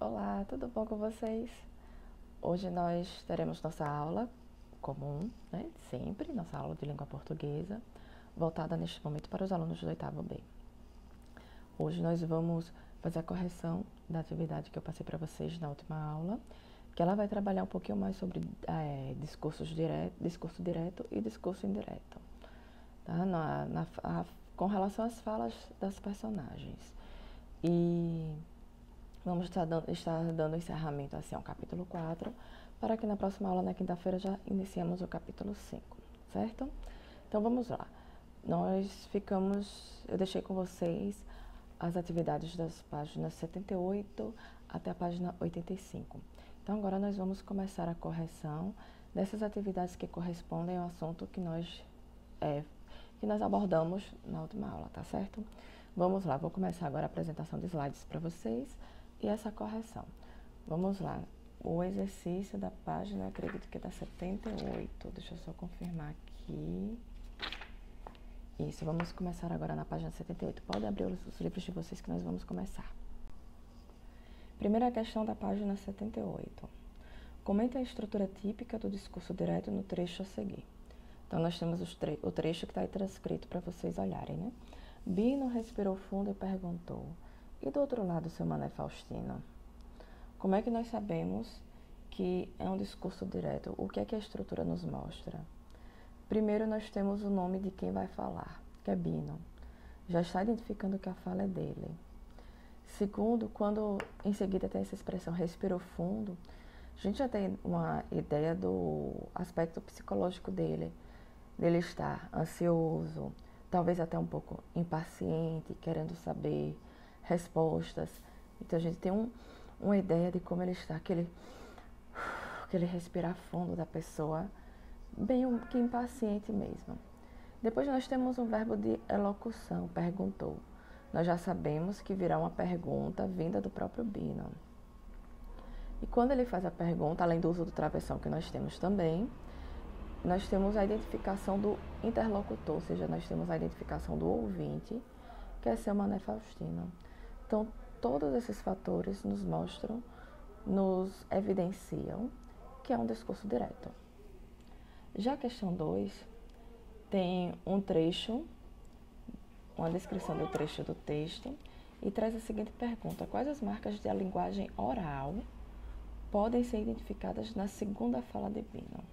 Olá, tudo bom com vocês? Hoje nós teremos nossa aula comum, né? Sempre, nossa aula de língua portuguesa, voltada neste momento para os alunos do oitavo B. Hoje nós vamos fazer a correção da atividade que eu passei para vocês na última aula, que ela vai trabalhar um pouquinho mais sobre discurso direto e discurso indireto, tá? Com relação às falas das personagens. E vamos estar dando encerramento assim, ao capítulo 4, para que na próxima aula, na quinta-feira, já iniciemos o capítulo 5, certo? Então vamos lá. Eu deixei com vocês as atividades das páginas 78 até a página 85. Então agora nós vamos começar a correção dessas atividades que correspondem ao assunto que nós abordamos na última aula, tá certo? Vamos lá, vou começar agora a apresentação de slides para vocês e essa correção. Vamos lá, o exercício da página, acredito que é da 78, deixa eu só confirmar aqui. Isso, vamos começar agora na página 78. Podem abrir os livros de vocês que nós vamos começar. Primeira questão da página 78. Comente a estrutura típica do discurso direto no trecho a seguir. Então, nós temos o trecho que está aí transcrito para vocês olharem, né? Bino respirou fundo e perguntou: e do outro lado, seu Mané Faustino? Como é que nós sabemos que é um discurso direto? O que é que a estrutura nos mostra? Primeiro, nós temos o nome de quem vai falar, que é Bino. Já está identificando que a fala é dele. Segundo, quando em seguida tem essa expressão respirou fundo, a gente já tem uma ideia do aspecto psicológico dele estar ansioso, talvez até um pouco impaciente, querendo saber respostas. Então a gente tem uma ideia de como ele está, aquele respirar fundo da pessoa, bem que impaciente mesmo. Depois nós temos um verbo de elocução, perguntou. Nós já sabemos que virá uma pergunta vinda do próprio Bino. E quando ele faz a pergunta, além do uso do travessão que nós temos também, nós temos a identificação do interlocutor, ou seja, nós temos a identificação do ouvinte, que é seu Mané Faustino. Então, todos esses fatores nos evidenciam que é um discurso direto. Já a questão 2 tem um trecho, uma descrição do trecho do texto, e traz a seguinte pergunta: quais as marcas da linguagem oral podem ser identificadas na segunda fala de Bino?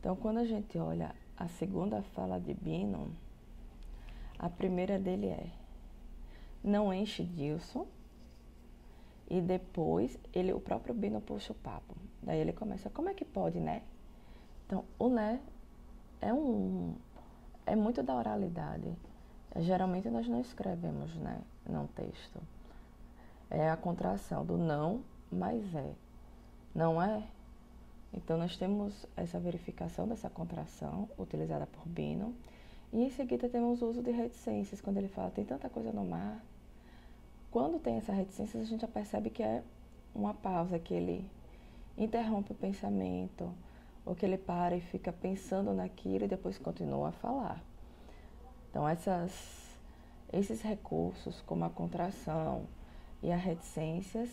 Então, quando a gente olha a segunda fala de Bino, a primeira dele é: não enche Dilson. E depois, o próprio Bino puxa o papo. Daí ele começa: como é que pode, né? Então, o né é muito da oralidade. Geralmente nós não escrevemos né num texto. É a contração do não mais é. Não é? Então, nós temos essa verificação dessa contração utilizada por Bino. E em seguida temos o uso de reticências, quando ele fala: tem tanta coisa no mar. Quando tem essa reticência, a gente já percebe que é uma pausa, que ele interrompe o pensamento, ou que ele para e fica pensando naquilo e depois continua a falar. Então, esses recursos, como a contração e as reticências,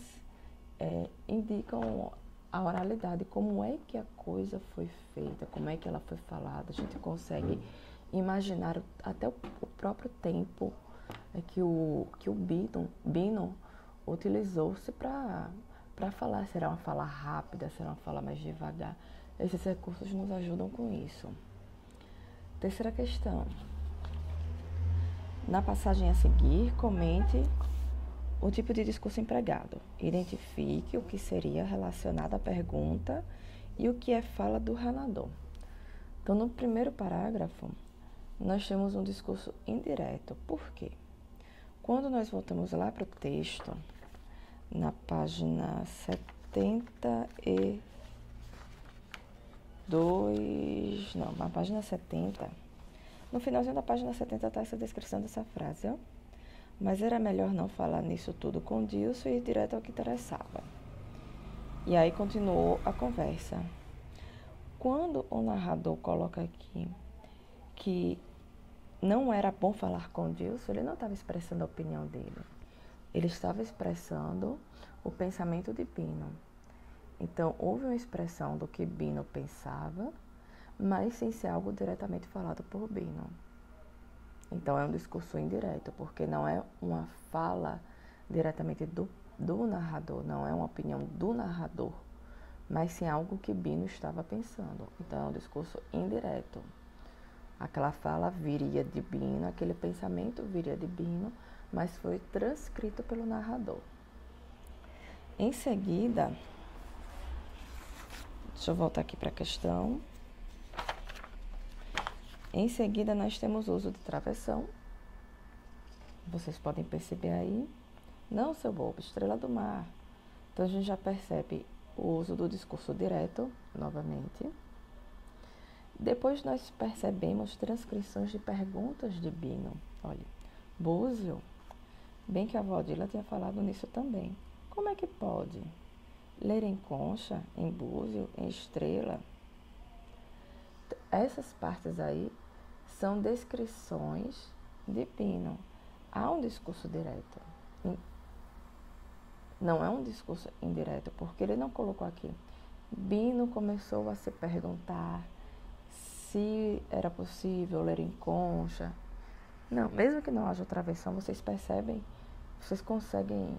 indicam a oralidade, como é que a coisa foi feita, como é que ela foi falada. A gente consegue imaginar até o próprio tempo que o Bino utilizou-se para falar. Será uma fala rápida, será uma fala mais devagar? Esses recursos nos ajudam com isso. Terceira questão. Na passagem a seguir, comente o tipo de discurso empregado. Identifique o que seria relacionado à pergunta e o que é fala do relador. Então, no primeiro parágrafo, nós temos um discurso indireto. Por quê? Quando nós voltamos lá para o texto, na página 70, no finalzinho da página 70 está essa descrição dessa frase, ó. Mas era melhor não falar nisso tudo com Dilson e ir direto ao que interessava. E aí continuou a conversa. Quando o narrador coloca aqui que não era bom falar com Dilson, ele não estava expressando a opinião dele. Ele estava expressando o pensamento de Bino. Então, houve uma expressão do que Bino pensava, mas sem ser algo diretamente falado por Bino. Então, é um discurso indireto, porque não é uma fala diretamente do narrador, não é uma opinião do narrador, mas sim algo que Bino estava pensando. Então, é um discurso indireto. Aquela fala viria de Bino, aquele pensamento viria de Bino, mas foi transcrito pelo narrador. Em seguida, deixa eu voltar aqui para a questão. Em seguida, nós temos o uso de travessão. Vocês podem perceber aí. Não, seu bobo, estrela do mar. Então, a gente já percebe o uso do discurso direto, novamente. Depois, nós percebemos transcrições de perguntas de Bino. Olha, Búzio, bem que a avó Odila tinha falado nisso também. Como é que pode ler em concha, em búzio, em estrela? Essas partes aí são descrições de Bino. Há um discurso direto. Não é um discurso indireto, porque ele não colocou aqui. Bino começou a se perguntar se era possível ler em concha. Não, mesmo que não haja travessão, vocês percebem, vocês conseguem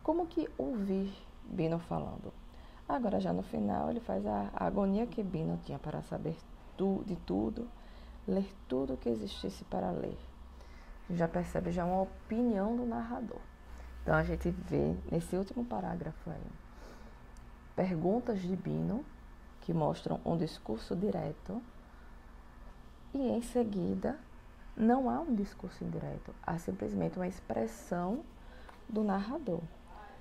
como que ouvir Bino falando. Agora, já no final, ele faz a agonia que Bino tinha para saber de tudo, ler tudo que existisse para ler. Já percebe, já uma opinião do narrador. Então, a gente vê nesse último parágrafo aí, perguntas de Bino, que mostram um discurso direto, e em seguida, não há um discurso indireto, há simplesmente uma expressão do narrador.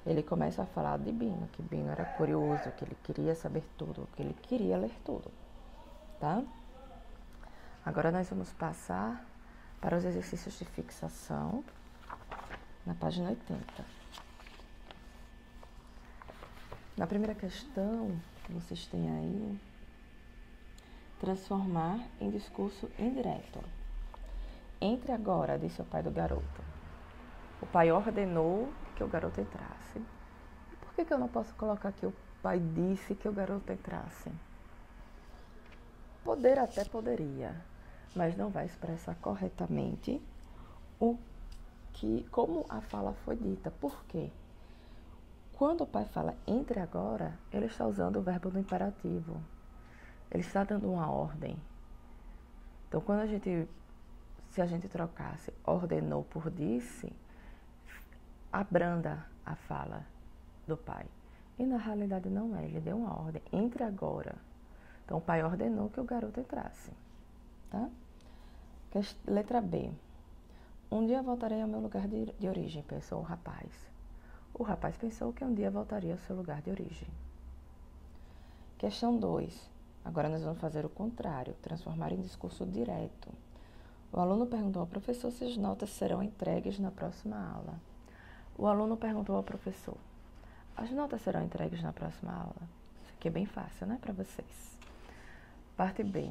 Ele começa a falar de Bino, que Bino era curioso, que ele queria saber tudo, que ele queria ler tudo, tá? Agora nós vamos passar para os exercícios de fixação, na página 80. Na primeira questão, que vocês têm aí, transformar em discurso indireto. Entre agora, disse o pai do garoto. O pai ordenou que o garoto entrasse. E por que eu não posso colocar aqui o pai disse que o garoto entrasse? Poder até poderia, mas não vai expressar corretamente como a fala foi dita. Por quê? Quando o pai fala entre agora, ele está usando o verbo no imperativo. Ele está dando uma ordem. Então, se a gente trocasse ordenou por disse, abranda a fala do pai. E na realidade não é, ele deu uma ordem, entre agora. Então o pai ordenou que o garoto entrasse. Tá? Letra B. Um dia voltarei ao meu lugar de origem, pensou o rapaz. O rapaz pensou que um dia voltaria ao seu lugar de origem. Questão 2. Agora nós vamos fazer o contrário, transformar em discurso direto. O aluno perguntou ao professor se as notas serão entregues na próxima aula. O aluno perguntou ao professor: as notas serão entregues na próxima aula? Isso aqui é bem fácil, né, para vocês. Parte B.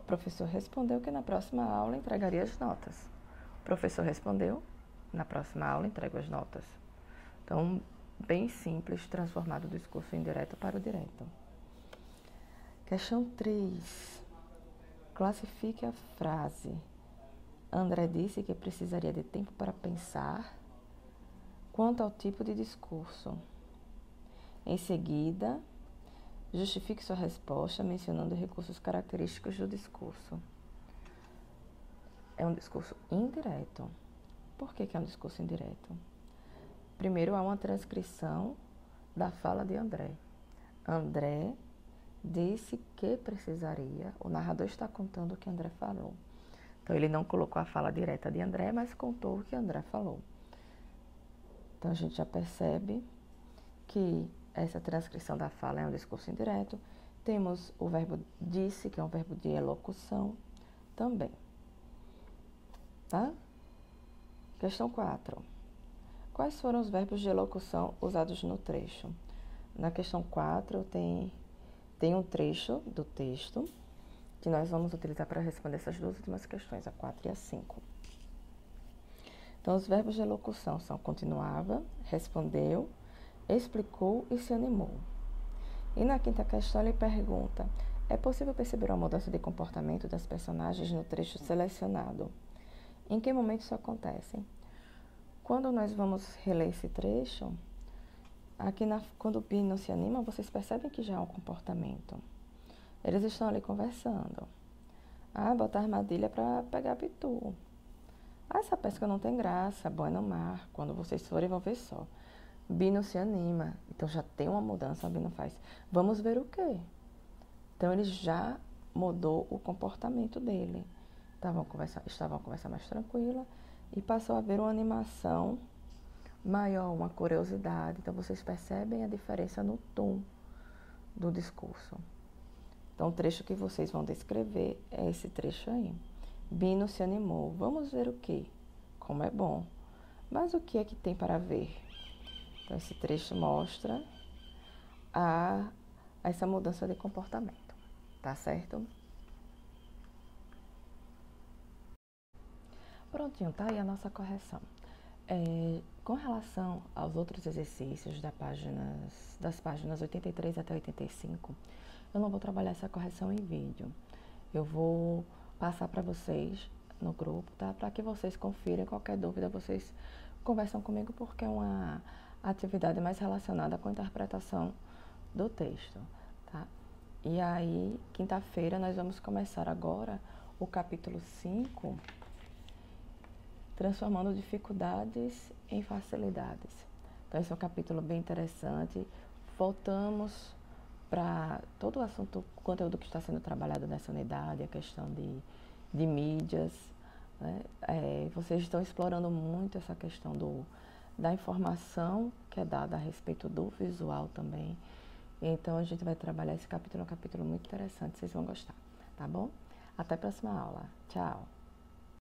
O professor respondeu que na próxima aula entregaria as notas. O professor respondeu: na próxima aula entrego as notas. Então, bem simples, transformar do discurso indireto para o direto. Questão 3. Classifique a frase. André disse que precisaria de tempo para pensar quanto ao tipo de discurso. Em seguida, justifique sua resposta mencionando recursos característicos do discurso. É um discurso indireto. Por que é um discurso indireto? Primeiro, há uma transcrição da fala de André. André disse que precisaria, o narrador está contando o que André falou. Então, ele não colocou a fala direta de André, mas contou o que André falou. Então, a gente já percebe que essa transcrição da fala é um discurso indireto. Temos o verbo disse, que é um verbo de elocução, também. Tá? Questão 4. Quais foram os verbos de elocução usados no trecho? Na questão 4, tem um trecho do texto que nós vamos utilizar para responder essas duas últimas questões, a 4 e a 5. Então, os verbos de locução são continuava, respondeu, explicou e se animou. E na quinta questão ele pergunta: é possível perceber uma mudança de comportamento das personagens no trecho selecionado? Em que momento isso acontece? Quando nós vamos reler esse trecho, quando o Pino se anima, vocês percebem que já há um comportamento. Eles estão ali conversando. Botar armadilha para pegar pitu. Essa pesca não tem graça, boi no mar. Quando vocês forem, vão ver só. Bino se anima. Então já tem uma mudança, Bino faz. Vamos ver o quê? Então ele já mudou o comportamento dele. Estava uma conversa mais tranquila e passou a haver uma animação maior, uma curiosidade. Então vocês percebem a diferença no tom do discurso. Então o trecho que vocês vão descrever é esse trecho aí. Bino se animou. Vamos ver o quê? Como é bom. Mas o que é que tem para ver? Então esse trecho mostra essa mudança de comportamento. Tá certo? Prontinho, tá aí a nossa correção. Com relação aos outros exercícios das páginas 83 até 85, eu não vou trabalhar essa correção em vídeo. Eu vou passar para vocês no grupo, tá? Para que vocês confiram. Qualquer dúvida, vocês conversam comigo, porque é uma atividade mais relacionada com a interpretação do texto, tá? E aí, quinta-feira, nós vamos começar agora o capítulo 5, transformando dificuldades em facilidades. Então, esse é um capítulo bem interessante. Voltamos para todo o assunto, o conteúdo que está sendo trabalhado nessa unidade, a questão de mídias, né? Vocês estão explorando muito essa questão da informação que é dada a respeito do visual também. Então, a gente vai trabalhar esse capítulo, é um capítulo muito interessante, vocês vão gostar, tá bom? Até a próxima aula. Tchau!